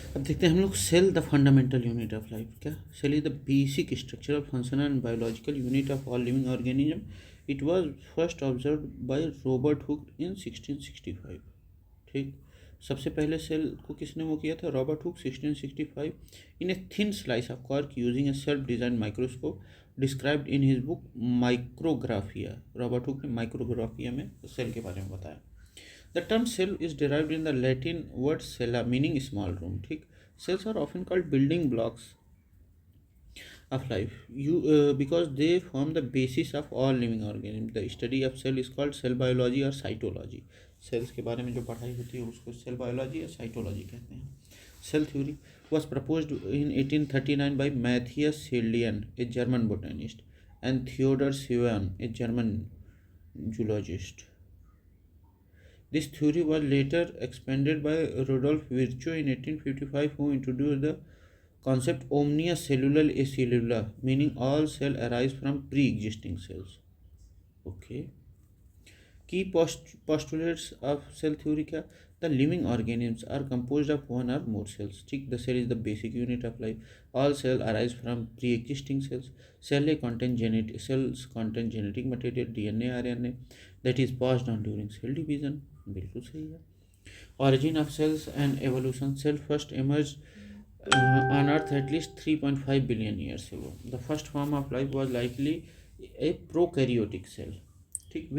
अब देखते हैं हम लोग cell the fundamental unit of life. क्या cell is the basic structural functional and biological unit of all living organism. It was first observed by Robert Hooke in 1665। ठीक, सबसे पहले सेल को किसने वो किया था? Robert Hooke 1665 in a thin slice of cork using A self design microscope described in his book Micrographia. Robert Hooke ने Micrographia में सेल के बारे में बताया। The term cell is derived in the Latin word cella, meaning small room. ठीक, cells are often called building blocks of life. Because they form the basis of all living organisms. The study of cell is called cell biology or cytology. Cells के बारे में जो पढ़ाई होती है उसको cell biology या cytology कहते हैं. Cell theory was proposed in 1839 by Matthias Hildén, a German botanist, and Theodor Schwann, a German zoologist. This theory was later expanded by Rudolf Virchow in 1855, who introduced the concept omnia cellula acellula, meaning all cells arise from pre-existing cells. Okay. Key postulates of cell theory क्या? The living organisms are composed of one or more cells. ठीक, the cell is the basic unit of life. All cells arise from pre-existing cells. Cells contain genetic material DNA, RNA that is passed on during cell division. बिल्कुल सही है. Origin of cells and evolution. Cell first emerged on Earth at least 3.5 billion years ago. The first form of life was likely a prokaryotic cell,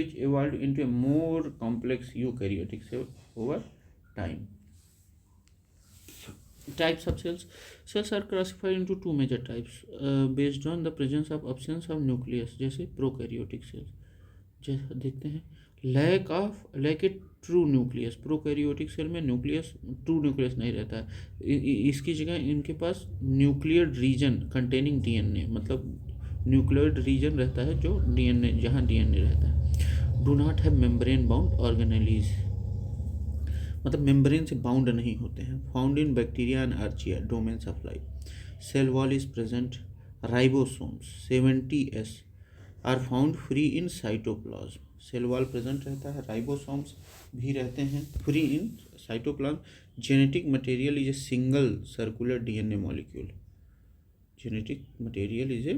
which evolved into a more complex eukaryotic cell over time. Types of cells. Cells are classified into two major types based on the presence of absence of nucleus. जैसे prokaryotic cells जैसे देखते हैं, lack a true nucleus. Prokaryotic cell में nucleus, true nucleus नहीं रहता है, इसकी जगह इनके पास न्यूक्लियर रीजन कंटेनिंग डीएनए, मतलब न्यूक्लियर रीजन रहता है जो डीएनए, जहाँ डीएनए रहता है। Do not have membrane bound organelles, मतलब मेम्ब्रेन से बाउंड नहीं होते हैं। Found in bacteria and archaea, domains of life. Cell wall is present. Ribosomes 70S are found free in cytoplasm. Cell wall present रहता है, ribosomes भी रहते हैं free in cytoplasm. Genetic material is a single circular DNA molecule. Genetic material is a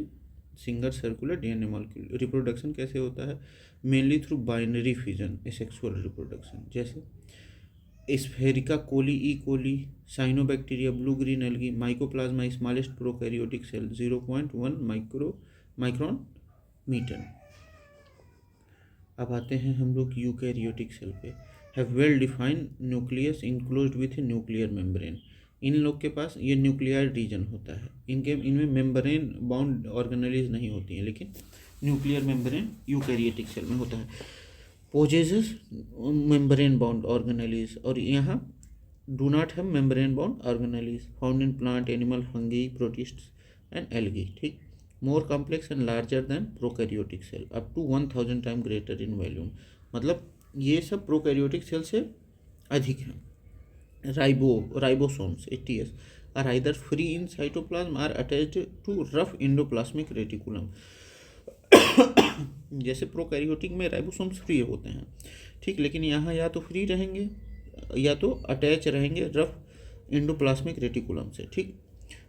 single circular DNA molecule. Reproduction कैसे होता है? Mainly through binary fission, asexual reproduction. जैसे स्फेरिका coli, E coli, cyanobacteria, blue green algae. Mycoplasma smallest prokaryotic cell 0.1 micron metre. अब आते हैं हम लोग यूकैरियोटिक सेल पे। Have well defined nucleus enclosed with a nuclear membrane. इन लोग के पास ये न्यूक्लियर रीजन होता है, इनमें मेम्ब्रेन बाउंड ऑर्गेनेलीज नहीं होती हैं, लेकिन न्यूक्लियर मेम्ब्रेन यूकैरियोटिक सेल में होता है। पोजेसेस मेम्ब्रेन बाउंड ऑर्गेनेलीज, और यहाँ do not have membrane bound organelles. Found in plant, animal, fungi, protists and algae. ठीक, more complex and larger than prokaryotic cell, up to 1000 time greater in volume. मतलब ये सब prokaryotic cell से अधिक हैं। Ribosomes 80S are either free in cytoplasm or attached to rough endoplasmic reticulum. जैसे prokaryotic में ribosomes free होते हैं, ठीक, लेकिन यहाँ या तो फ्री रहेंगे या तो अटैच रहेंगे रफ एंडोप्लाज्मिक रेटिकुलम से। ठीक,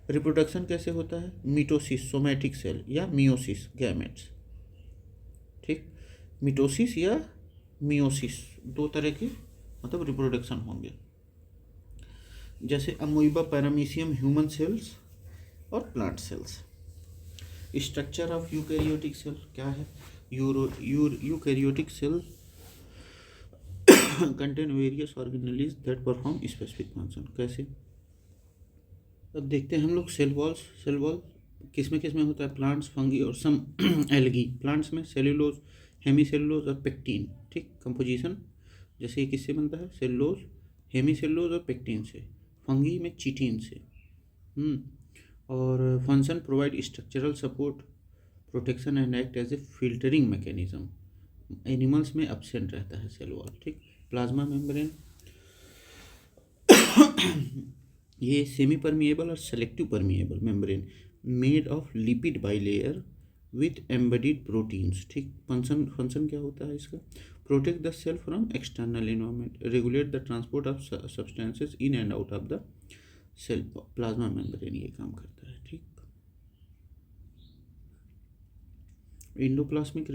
रिप्रोडक्शन कैसे होता है? मिटोसिस, सोमैटिक सेल, या मियोसिस, गैमेट्स। ठीक, मिटोसिस या मियोसिस दो तरह के मतलब रिप्रोडक्शन होंगे। जैसे अमोइबा, पैरामीशियम, ह्यूमन सेल्स और plant cells. Structure of eukaryotic cell क्या है? Eukaryotic cell contain various organelles that perform specific function. कैसे? अब देखते हैं हम लोग सेल वॉल किस में होता है? प्लांट्स, फंगी और सम एल्गी। प्लांट्स में सेल्यूलोज, हेमीसेल्यूलोज और पेक्टिन। ठीक, कंपोजिशन जैसे ये किससे बनता है? सेल्यूलोज, हेमीसेल्यूलोज और पेक्टिन से। फंगी में चिटिन से। और function provide structural support, protection and act as a filtering mechanism. Animals में एब्सेंट रहता है सेल वॉल। ठीक, प्लाज्मा मेम्ब्रेन ये सेमी परमिएबल और selective permeable membrane made of lipid bilayer with embedded proteins. ठीक, फंक्शन क्या होता है इसका? Protect the cell from external environment, regulate the transport of substances in and out of the cell plasma membrane ये काम करता है। ठीक, इंडोप्लाज्मिक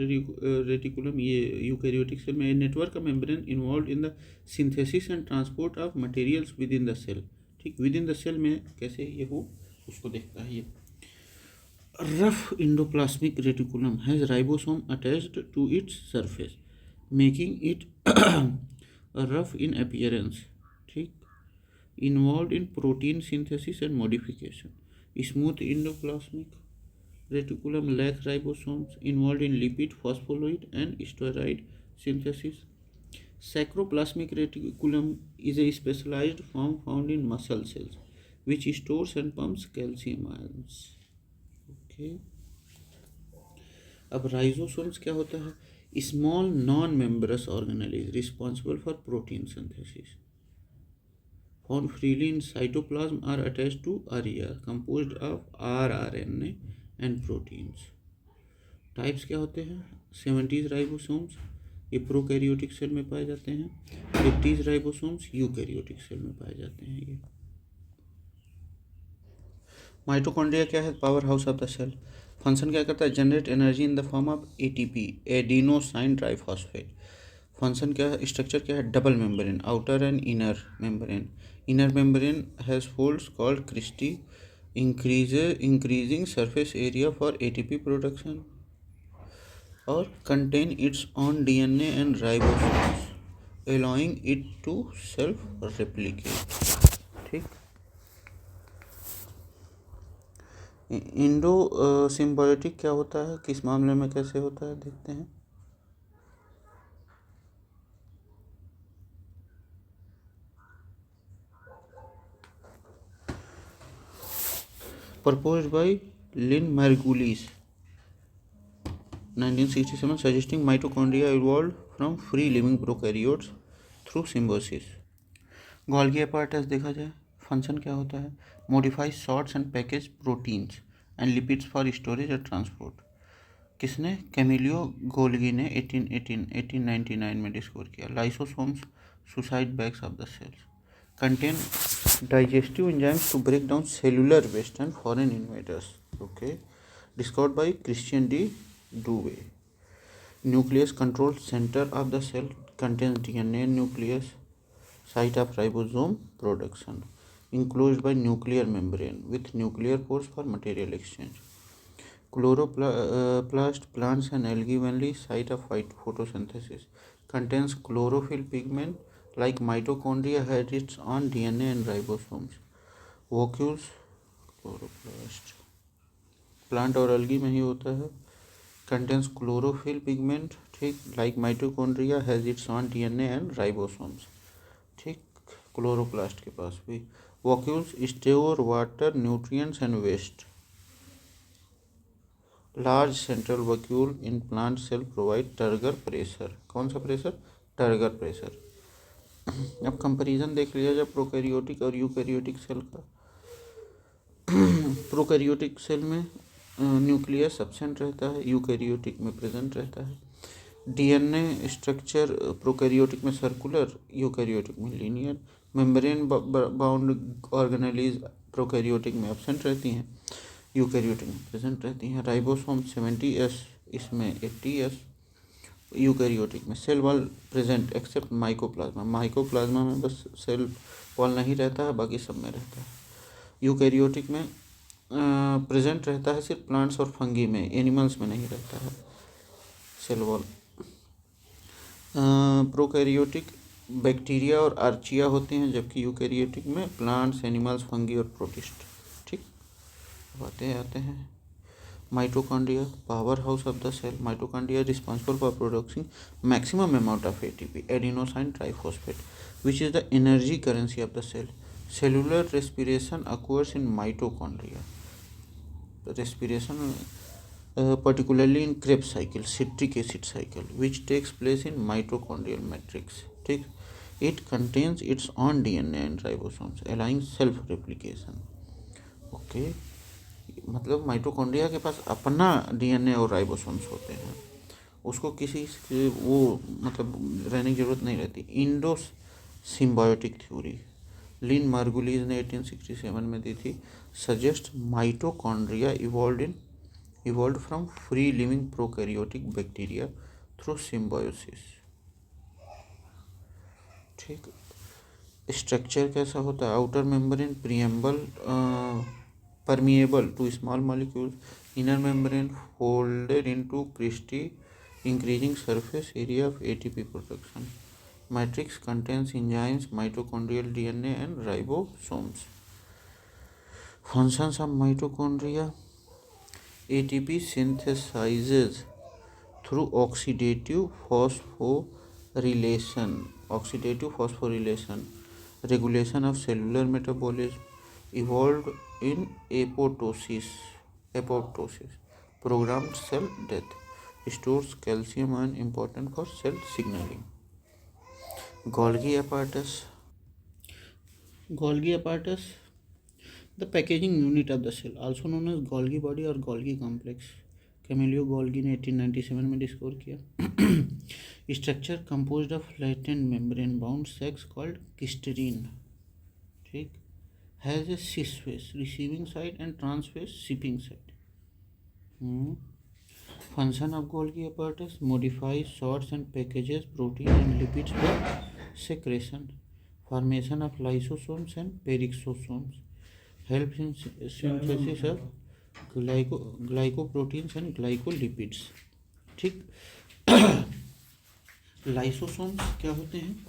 रेटिकुलम ये यूकैरियोटिक सेल में नेटवर्क का membrane involved in the synthesis and transport of materials within the cell. ठीक, within the cell में कैसे ये हो उसको देखता है ये। Rough endoplasmic reticulum has ribosome attached to its surface making it rough in appearance. ठीक, involved in protein synthesis and modification. Smooth endoplasmic reticulum lacks ribosomes involved in lipid, phospholipid and steroid synthesis. Sacroplasmic reticulum is a specialized form found in muscle cells which stores and pumps calcium ions. Okay. अब राइजोसोम्स क्या होता है? Small non members organelle responsible for protein synthesis found freely in cytoplasm are attached to RER composed of rRNA and proteins. Types क्या होते हैं? 70s ribosomes ये prokaryotic cell में पाए जाते हैं, 50s राइबोसोम्स यूकैरियोटिक सेल में पाए जाते हैं। ये माइटोकॉन्ड्रिया क्या है? Power house of the cell. Function क्या करता है? Generate energy in the form of ATP adenosine triphosphate. Function क्या है? स्ट्रक्चर क्या है? Double membrane, outer and inner membrane. Inner membrane has folds called cristae increasing surface area for ATP production और contain its own DNA and ribosomes allowing it to self replicate. ठीक, endosymbiotic क्या होता है? किस मामले में कैसे होता है देखते हैं। proposed by Lynn Margulis 1967 suggesting mitochondria evolved from free living prokaryotes through symbiosis. Golgi apparatus देखा जाए, फंक्शन क्या होता है? Modify sorts and package proteins and lipids for storage और ट्रांसपोर्ट। किसने? कैमिलियो गोल्गी ने 1899 में डिस्कवर किया। Lysosomes suicide bags of the cells contain digestive enzymes to break down cellular waste and foreign invaders. Okay, discovered by Christian D. Dubé. Nucleus control center of the cell contains DNA nucleus, site of ribosome production, enclosed by nuclear membrane with nuclear pores for material exchange. Chloroplast plants and algae mainly site of photosynthesis, contains chlorophyll pigment like mitochondria had its own DNA and ribosomes. Vacuoles chloroplast plant और algae में ही होता है, contains chlorophyll pigment, ठीक, like mitochondria has its own DNA and ribosomes। ठीक, chloroplast के पास भी। vacuoles store water, nutrients and waste। Large central vacuole in plant cell provide turgor pressure। कौन सा प्रेशर? Turgor pressure. अब कंपैरिजन देख लिया जाए प्रोकैरियोटिक और यूकैरियोटिक सेल का। प्रोकैरियोटिक सेल में न्यूक्लियस एब्सेंट रहता है, यूकैरियोटिक में प्रेजेंट रहता है। DNA स्ट्रक्चर प्रोकैरियोटिक में सर्कुलर, यूकैरियोटिक में linear. Membrane bound organelles prokaryotic में एब्सेंट रहती हैं, यूकैरियोटिक में प्रेजेंट रहती हैं। राइबोसोम 70S, इसमें 80S। यूकैरियोटिक में cell wall present except mycoplasma. Mycoplasma में बस सेल वॉल नहीं रहता है, बाकी सब में रहता है। यूकैरियोटिक में प्रेजेंट रहता है सिर्फ प्लांट्स और फंगी में, एनिमल्स में नहीं रहता है सेल वॉल। प्रोकैरियोटिक बैक्टीरिया और आर्चिया होते हैं, जबकि यूकैरियोटिक में प्लांट्स, एनिमल्स, फंगी और प्रोटिस्ट। ठीक, बातें आते हैं। Mitochondria, powerhouse of the cell. Mitochondria is responsible for producing maximum amount of ATP, adenosine triphosphate, which is the energy currency of the cell. Cellular respiration occurs in mitochondria. The respiration, particularly in Krebs cycle, citric acid cycle, which takes place in mitochondrial matrix. ठीक, it contains its own DNA and ribosomes, allowing self-replication. Okay. मतलब mitochondria के पास अपना DNA और ribosomes होते हैं, उसको किसी वो मतलब रहने की जरूरत नहीं रहती। इंडो सिम्बायोटिक थ्योरी, लिन मार्गुलीज ने 1867 में दी थी। Suggest mitochondria evolve from free living prokaryotic bacteria through symbiosis. ठीक, स्ट्रक्चर कैसा होता है? Outer membrane permeable to small molecules, inner membrane folded into cristae, increasing surface area of ATP production. Matrix contains enzymes, mitochondrial DNA and ribosomes. Functions of mitochondria: ATP synthesizes through oxidative phosphorylation, regulation of cellular metabolism, evolved in apoptosis, programmed cell death, stores calcium ion important for cell signaling. Golgi apparatus, the packaging unit of the cell, also known as Golgi body or Golgi complex. Camillo Golgi ने 1897 में discover किया। Structure composed of flattened membrane bound sacs called cisternae. ठीक, has a cis face receiving side and trans face shipping side. Function of Golgi apparatus: modify, sorts and packages protein and lipids for secretion. Formation of lysosomes and peroxisomes. Helps in synthesis of glycoproteins and glycolipids. ठीक, lysosomes क्या होते हैं?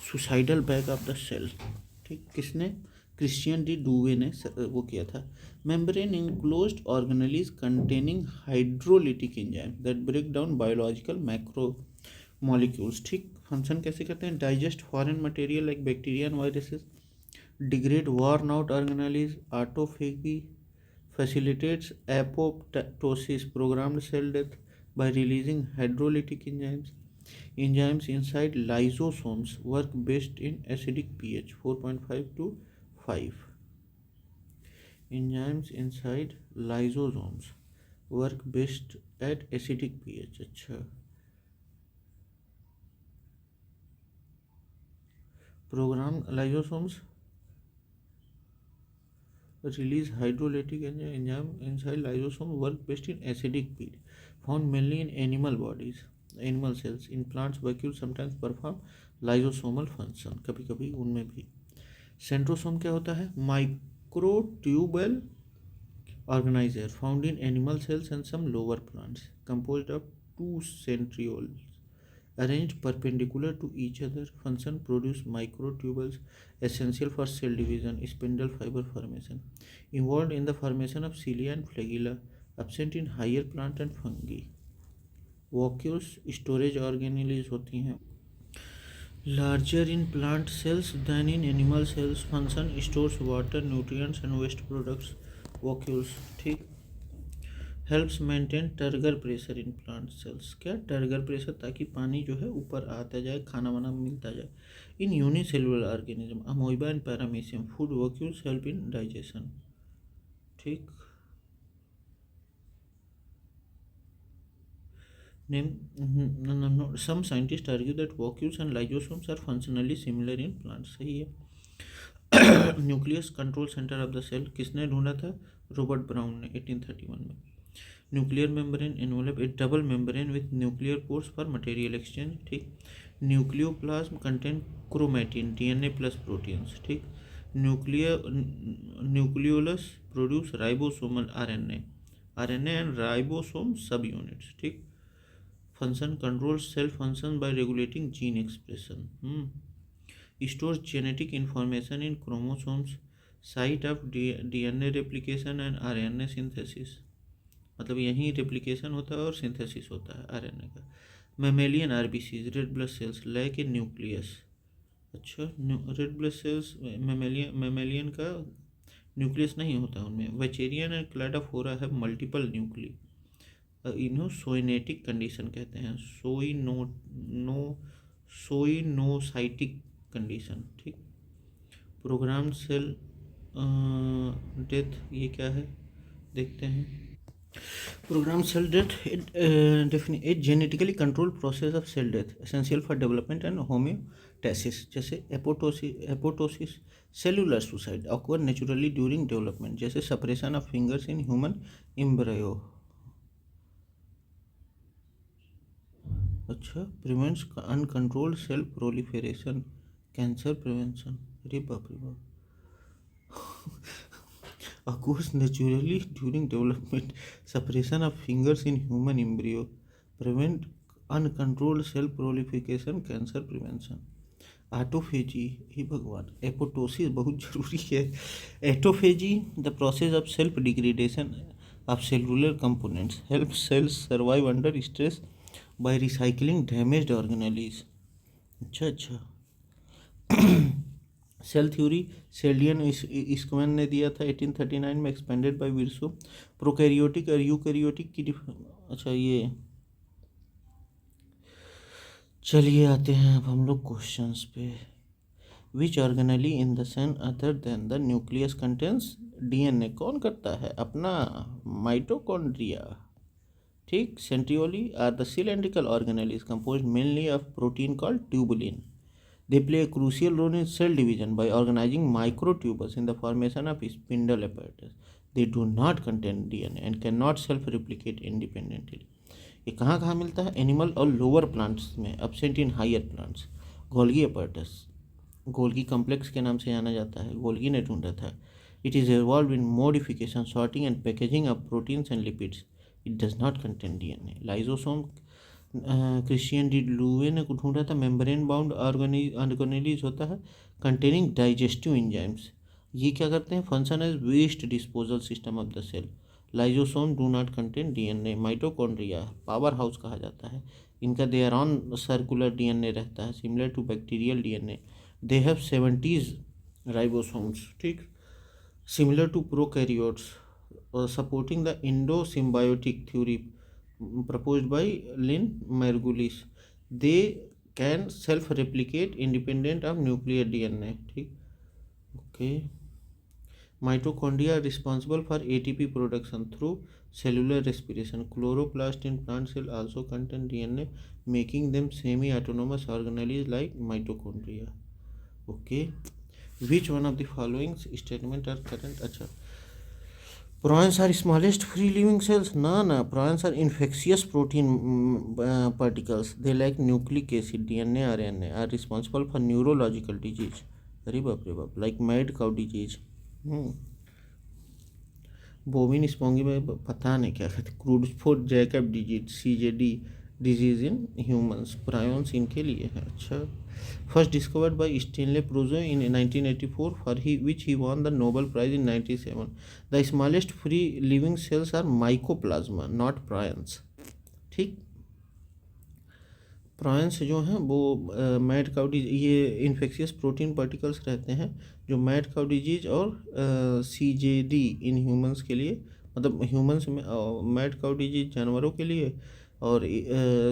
Suicidal bag of the cell. ठीक, किसने? Christian de Duve ने वो किया था। Membrane enclosed organelles containing hydrolytic enzyme that break down biological macro molecules. ठीक, फंक्शन कैसे करते हैं? Digest foreign material like bacteria and viruses, degrade worn out organelles, autophagy, facilitates apoptosis, programmed cell death by releasing hydrolytic enzymes. Enzymes inside lysosomes work best in acidic pH 4.5 to 5. Enzymes inside lysosomes work best at acidic pH. अच्छा, program lysosomes release hydrolytic enzyme inside lysosome work best in acidic pH. Found mainly in animal cells. In plants, vacuoles sometimes perform lysosomal function, कभी कभी उनमें भी। Centrosome क्या होता है? Microtubule organizer found in animal cells and some lower plants, composed of 2 centrioles arranged perpendicular to each other. Function: produce microtubules essential for cell division, spindle fiber formation. Involved in the formation of cilia and flagella, absent in higher plant and fungi. Vacuoles storage organelles होती हैं, larger in plant cells than in animal cells. Function: stores water, nutrients and waste products. Vacuoles। ठीक, helps maintain turgor pressure in plant cells. क्या? Turgor pressure, ताकि पानी जो है ऊपर आता जाए, खाना वाना मिलता जाए। In unicellular organism, amoeba and paramecium, food vacuoles help in digestion. ठीक, some scientist argue that vacuoles and lysosomes are functionally similar in plants. सही है। Nucleus control centre of the cell, किसने ढूंढा था? रॉबर्ट ब्राउन ने 1831 में। Nuclear membrane envelope a double membrane with nuclear pores for material exchange. ठीक, nucleoplasm contain chromatin, DNA plus proteins. ठीक, nucleolus produce ribosomal RNA and ribosome सब units. ठीक, function: control cell function by regulating gene expression. Stores genetic information in chromosomes, site of DNA replication and RNA synthesis. मतलब यहीं replication होता है और synthesis होता है आरएनए का। Mammalian RBCs, red blood cells lack in nucleus. अच्छा, red blood cells mammalian का न्यूक्लियस नहीं होता उनमें। वेचेरियन एंड क्लैडोफोरा है मल्टीपल न्यूक्ली। इन्हों सोइनेटिक कंडीशन कहते हैं, सोइनोसाइटिक कंडीशन। ठीक, प्रोग्राम्ड सेल डेथ, ये क्या है देखते हैं। Program cell death, it genetically controlled process of cell death essential for development and homeostasis. जैसे apoptosis cellular suicide occur naturally during development, जैसे separation of fingers in human embryo. अच्छा, prevents uncontrolled cell proliferation, cancer prevention. अरे बाप रे बाप. Occurs naturally during development, separation of fingers in human embryo, prevent uncontrolled cell proliferation, cancer prevention. Autophagy, हे भगवान, apoptosis बहुत जरूरी है. Autophagy, the process of self degradation of cellular components, help cells survive under stress by recycling damaged organelles. अच्छा. Cell theory Schleiden Schwann ने दिया था 1839 में, एक्सपेंडेड बाय विर्सो. प्रोकैरियोटिक और यूकैरियोटिक की अच्छा, ये चलिए आते हैं अब हम लोग क्वेश्चंस पे. Which organelle in the cell other than the nucleus contains DNA. कौन करता है अपना? माइटोकॉन्ड्रिया. ठीक. Centrioles are the cylindrical organelle is composed mainly of protein called tubulin. They play a crucial role in cell division by organizing microtubules in the formation of spindle apparatus. They do not contain DNA and cannot self-replicate independently. ये कहाँ कहाँ मिलता है? Animal और lower plants में, absent in higher plants. Golgi apparatus, Golgi complex के नाम से जाना जाता है, गोल्गी ने ढूंढा था. It is involve in modification, sorting and packaging of proteins and lipids. It does not contain DNA. Lysosome, Christian D लुए ने ढूंढा था. मेम्ब्रेन बाउंड ऑर्गेनेलीज होता है कंटेनिंग डाइजेस्टिव एंजाइम्स. ये क्या करते हैं? Function as waste disposal system of the cell. Lysosome do not contain DNA. Mitochondria power house कहा जाता है इनका. They are own circular DNA रहता है, similar to bacterial DNA. They have 70 ribosomes. ठीक. Similar to prokaryotes, supporting the endosymbiotic theory proposed by Lynn Margulis. They can self-replicate independent of nuclear DNA. ठीक. Okay. Mitochondria are responsible for ATP production through cellular respiration. Chloroplast in plant cell also contain DNA, making them semi-autonomous organelles like mitochondria. Okay. Which one of the following statement are correct? अच्छा, Prions are smallest free living cells. No. Prions are infectious protein particles. They lack nucleic acid. DNA, RNA are responsible for neurological disease. अरे बाप रे बाप. Like mad cow disease. बोविन स्पॉन्गी में पता नहीं क्या कहते. Creutzfeldt Jakob disease, CJD disease in humans. Prions इनके लिए है. अच्छा. First discovered by Stanley Prusiner in 1984 for which he won the Nobel prize in 97. The smallest free living cells are mycoplasma, not prions. ठीक. Prions जो हैं वो mad cow disease, ये infectious protein particles रहते हैं जो मैड काउ डिजीज और CJD in humans के लिए, मतलब ह्यूमंस में मैड काउ डिजीज जानवरों के लिए और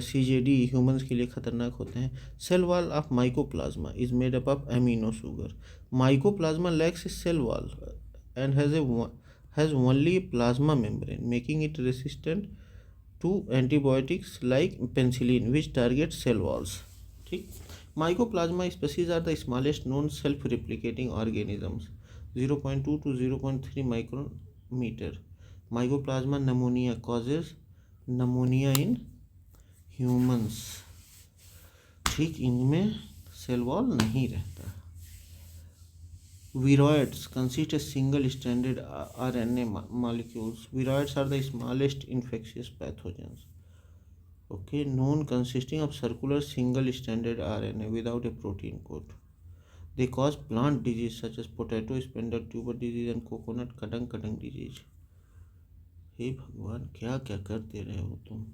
CJD ह्यूमंस के लिए खतरनाक होते हैं. Cell wall of mycoplasma is made up of amino sugar. Mycoplasma lacks cell wall and has only plasma membrane, making it resistant to antibiotics like penicillin which target cell walls. ठीक. Mycoplasma species are the smallest known self-replicating organisms, 0.2 to 0.3 micrometer. Mycoplasma pneumonia causes pneumonia in humans. ठीक. इनमें cell wall नहीं रहता. Viroids consist of single-stranded RNA molecules. Viroids are the smallest infectious pathogens. Okay, known consisting of circular single-stranded RNA without a protein coat. They cause plant disease such as potato spindle tuber disease and coconut kadang disease. हे भगवान, क्या क्या करते रहे हो तुम.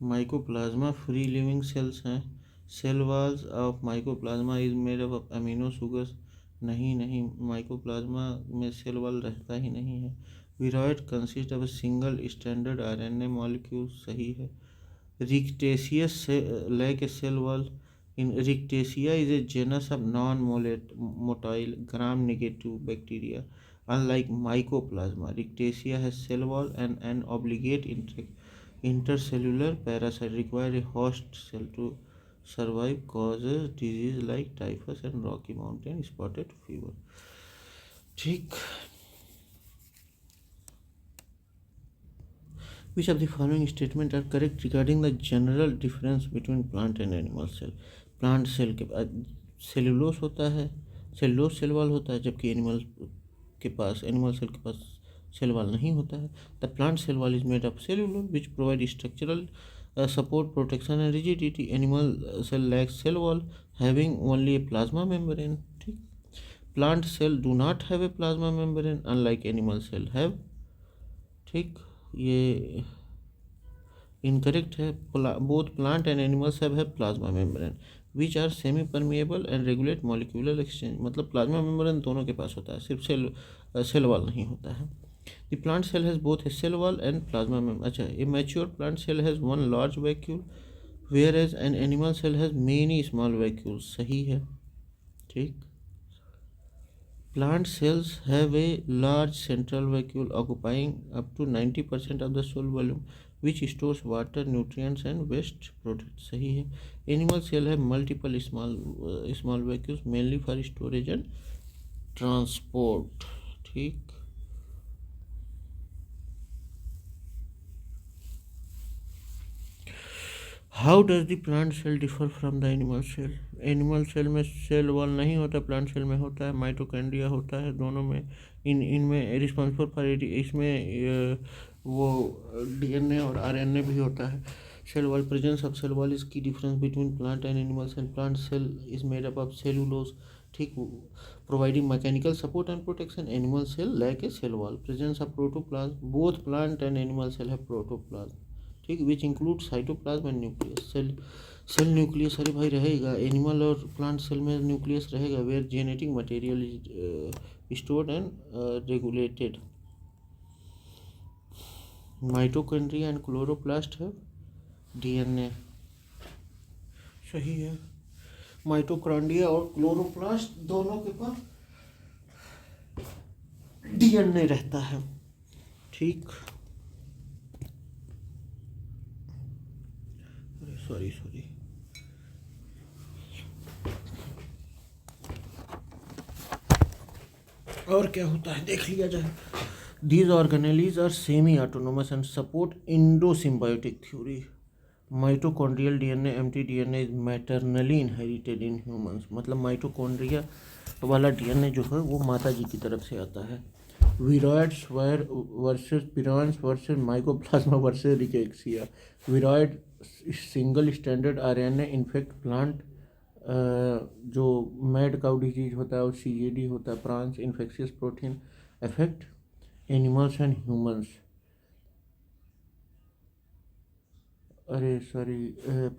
Mycoplasma free living cells हैं. Cell walls of mycoplasma is made up of amino sugars. नहीं, mycoplasma में सेल वॉल रहता ही नहीं है. Viroid consist of single stranded RNA molecule. सही है. Rickettsias lack a cell wall. In Rickettsia is a genus of non-motile gram-negative bacteria. Unlike Mycoplasma, Rickettsia has cell wall and an obligate intercellular parasite require a host cell to survive, causes disease like typhus and Rocky Mountain spotted fever. ठीक. Which of the following statements are correct regarding the general difference between plant and animal cell? Plant cell के पास cellulose होता है, cellulose cell wall होता है, जबकि animal cell के पास cell wall नहीं होता है. The plant cell wall is made of cellulose which provide structural support, protection and rigidity. Animal cell lacks cell wall, having only a plasma membrane. ठीक. Plant cell do not have a plasma membrane, unlike animal cell have. ठीक. ये incorrect है. Both plant and animal cell have plasma membrane which are semi permeable and regulate molecular exchange. मतलब plasma membrane दोनों के पास होता है, सिर्फ cell wall नहीं होता है. The plant cell has both a cell wall and plasma membrane. अच्छा, a mature plant cell has one large vacuole, whereas an animal cell has many small vacuoles. सही है. ठीक. Plant cells have a large central vacuole occupying up to 90% of the cell volume, which stores water, nutrients, and waste products. सही है. Animal cell have multiple small vacuoles, mainly for storage and transport. ठीक. How does the plant cell differ from the animal cell? Animal cell में cell wall नहीं होता, plant cell में होता है. Mitochondria होता है दोनों में. इनमें रिस्पॉन्सिबल फॉर इसमें वो डीएनए और आरएनए भी होता है. Cell wall, presence of cell wall is key difference between plant and animal cell. Plant cell is made up of cellulose, ठीक, providing mechanical support and protection. Animal cell lack a cell wall. Presence of protoplasm, both plant and animal cell है protoplasm, ठीक, which include cytoplasm and nucleus. Cell nucleus, अरे भाई, रहेगा. Animal और plant cell में nucleus रहेगा, where genetic material is stored and regulated. Mitochondria and chloroplast है DNA. सही है. माइटोकॉन्ड्रिया और क्लोरोप्लास्ट दोनों के पास डीएनए रहता है. ठीक. सॉरी और क्या होता है देख लिया जाए. These organelles are semi-autonomous and support endosymbiotic theory. Mitochondrial DNA, mtDNA is maternally inherited in humans. मतलब माइटोकॉन्ड्रिया वाला डीएनए जो है वो माता जी की तरफ से आता है. Viroids versus prions versus mycoplasma versus rickettsia. Viroid single stranded RNA infect plant, जो मैड काउ डिजीज होता है और सीजेडी होता है, prions infectious protein affect animals and humans. अरे सॉरी,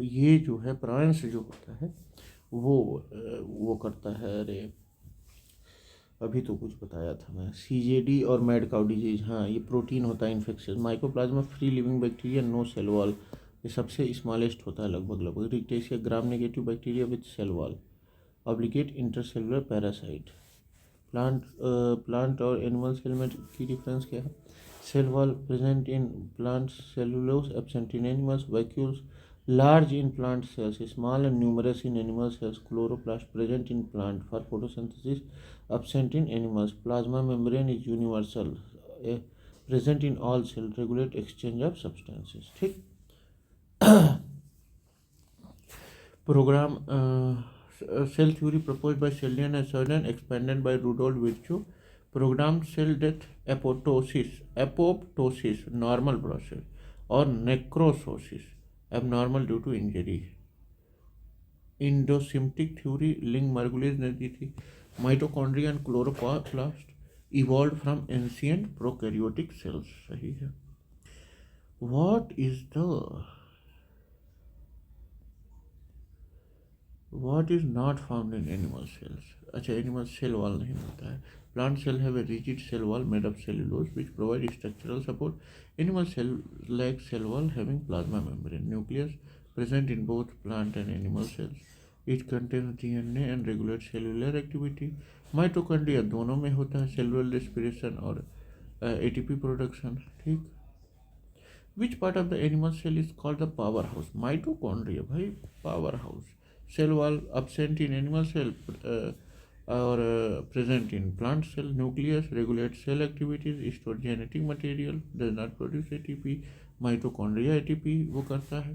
ये जो है प्रांस जो होता है वो करता है. अरे अभी तो कुछ बताया था मैं, सीजेडी और मैड काउ डिजीज. हाँ, ये प्रोटीन होता है infectious. Mycoplasma free living bacteria, no cell wall, ये सबसे स्मॉलेस्ट होता है लगभग. Rickettsia gram negative bacteria with cell wall, obligate intercellular parasite. Plant और एनिमल सेल में की डिफरेंस क्या है? Cell wall present in plant, cellulose absent in animals, vacuoles large in plant cells, small and numerous in animal cells. Chloroplast present in plant for photosynthesis, absent in animals. Plasma membrane is universal, present in all cells, regulate exchange of substances. ठीक. Program cell theory proposed by Selden and Selden, expanded by Rudolf Virchow. Programmed cell death, apoptosis, normal process, or necrosis, abnormal due to injury. Endosymbiotic theory, लिंग Margulis ने दी थी. Mitochondria and chloroplast evolve from ancient prokaryotic cells. सही है. What is not found in animal cells? अच्छा, animal cell wall नहीं मिलता है. Plant cell have a rigid cell wall made of cellulose which provide structural support. Animal cell lack cell wall having plasma membrane. Nucleus present in both plant and animal cells. It contains DNA and regulate cellular activity. Mitochondria दोनों में होता है, cellular respiration और ATP production. ठीक। Which part of the animal cell is called the power house? Mitochondria भाई, power house. Cell wall absent in animal cell or present in plant cell. Nucleus regulates cell activities, store genetic material, does not produce ATP. Mitochondria ATP वो करता है.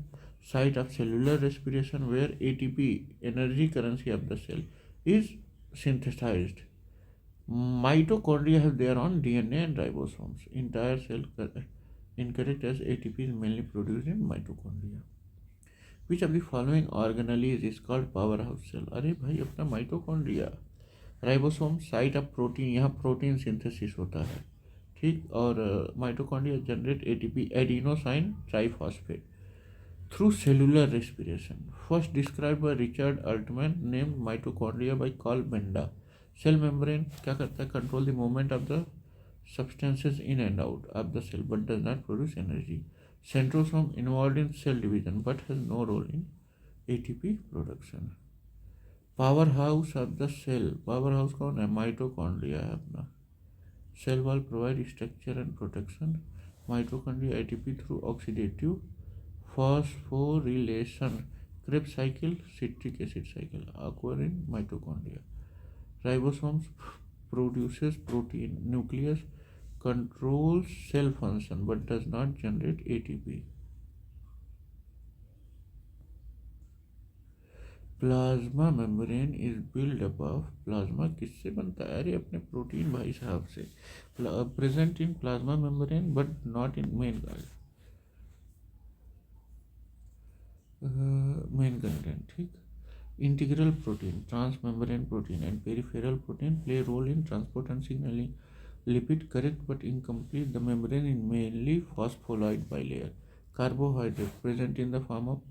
Site of cellular respiration where ATP, energy currency of the cell, is synthesized. Mitochondria have their own DNA and ribosomes. Entire cell incorrect as ATP is mainly produced in mitochondria. Which of the following organelles is called powerhouse cell? अरे भाई अपना mitochondria. Ribosome site of protein, यहाँ protein synthesis होता है। ठीक। और mitochondria generate ATP, adenosine triphosphate through cellular respiration. First describe by Richard Altman, name mitochondria by Karl Benda. Cell membrane क्या करता है? Control the movement of the substances in and out of the cell but does not produce energy. Centrosome involved in cell division but has no role in ATP production. Powerhouse of the cell, powerhouse कौन है? Mitochondria है अपना। Cell wall provide structure and protection. Mitochondria ATP through oxidative phosphorylation, Krebs cycle, citric acid cycle occur in mitochondria. Ribosomes produces protein. Nucleus controls cell function but does not generate ATP. Plasma membrane is build up of, plasma किससे बनता है? अरे अपने protein भाई साहब से। Present in plasma membrane but not in main content. ठीक। Integral protein, transmembrane protein and peripheral protein play a role in transport and signaling. Lipid correct but incomplete. The membrane is mainly phospholipid bilayer. Carbohydrate present in the form of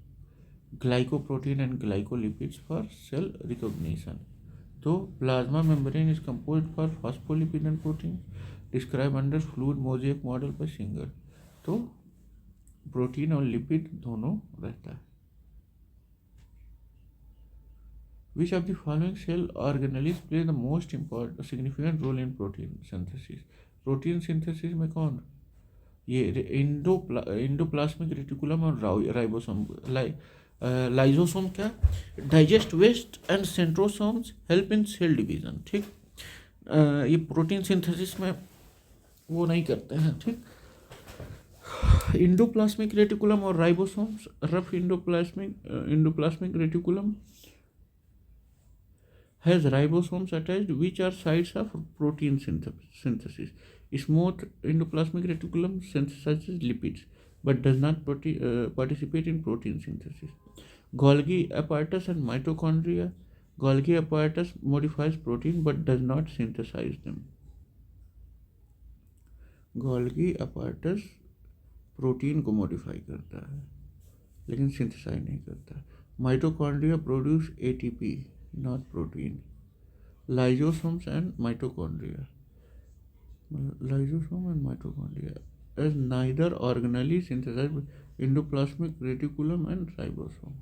glycoprotein and glycolipids for cell recognition. So plasma membrane is composed for phospholipid and protein. Described under fluid mosaic model by Singer. तो protein और lipid दोनों रहता है। Which of the following cell organelles play the most important significant role in protein synthesis? Protein synthesis में कौन? ये endoplasmic reticulum और ribosome. Lysosome क्या? Digest waste and centrosomes help in cell division. ठीक। ये प्रोटीन सिंथेसिस में वो नहीं करते हैं। ठीक। इंडोप्लाज्मिक रेटिकुलम और ribosomes, rough endoplasmic reticulum has ribosomes attached which are sites of protein synthesis. Smooth endoplasmic reticulum synthesizes lipids but does not participate in protein synthesis. Golgi apparatus and mitochondria. Golgi apparatus modifies protein but does not synthesize them. Golgi apparatus protein को modify करता है लेकिन synthesise नहीं करता। Mitochondria produce ATP, not protein. Lysosomes and mitochondria. Lysosome and mitochondria as neither organelle synthesized by endoplasmic reticulum and ribosome.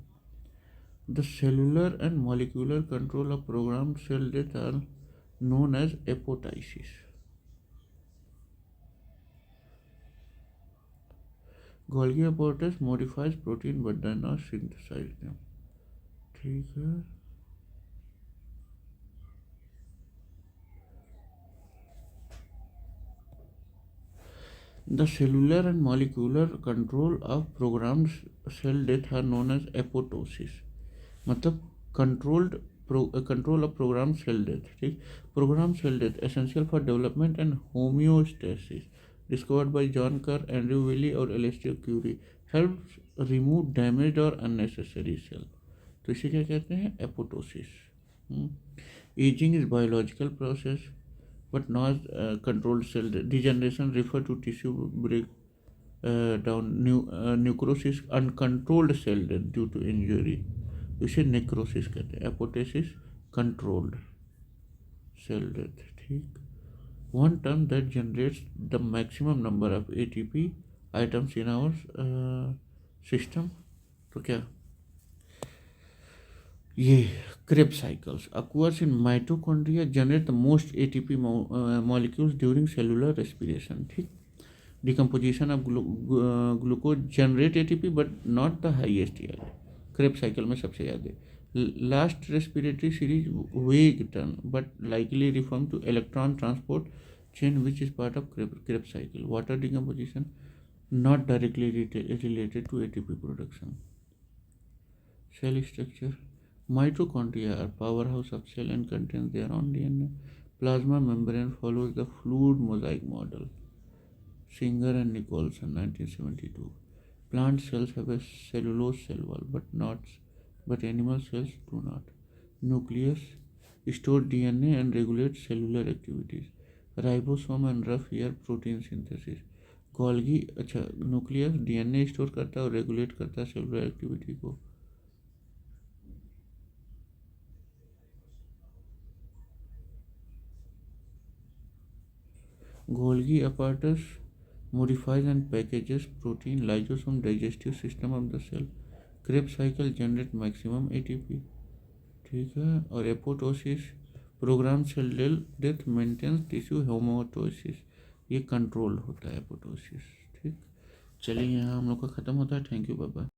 The cellular and molecular control of programmed cell death are known as apoptosis. Golgi apparatus modifies protein but does not synthesize them. ठीक है। The cellular and molecular control of programmed cell death are known as apoptosis. मतलब control of programmed cell death। ठीक। Programmed cell death essential for development and homeostasis. Discovered by John Kerr, Andrew Willey और Alistair Curie. Helps remove damaged or unnecessary cell. तो इसे क्या कहते हैं? apoptosis. Aging is biological process but not controlled cell degeneration refer to tissue break down, necrosis, uncontrolled cell death due to injury, इसे necrosis कहते हैं। apoptosis controlled cell death। ठीक। one term that generates the maximum number of ATP items in our system, तो क्या? ये Krebs cycles occurs in mitochondria, generate the most ATP molecules during cellular respiration. ठीक, decomposition of glucose generate ATP but not the highest yield. Krebs cycle में सबसे ज़्यादा. Last respiratory series vague term but likely referring to electron transport chain which is part of Krebs cycle. Water decomposition not directly related to ATP production. Cell structure. Mitochondria are powerhouse of cell and contains their own DNA. Plasma membrane follows the fluid mosaic model. Singer and Nicholson, 1972. Plant cells have a cellulose cell wall, but animal cells do not. Nucleus store DNA and regulate cellular activities. Ribosome and rough air protein synthesis. Golgi अच्छा nucleus DNA store करता है और regulate करता है cellular activity को. Golgi apparatus modifies and packages protein. Lysosome digestive system of the cell. Krebs cycle generate maximum ATP. ठीक है. और apoptosis programme cell death maintains tissue homeostasis. ये कंट्रोल होता है एपोटोसिस. ठीक, चलिए यहाँ हम लोग का ख़त्म होता है. Thank you, bye bye.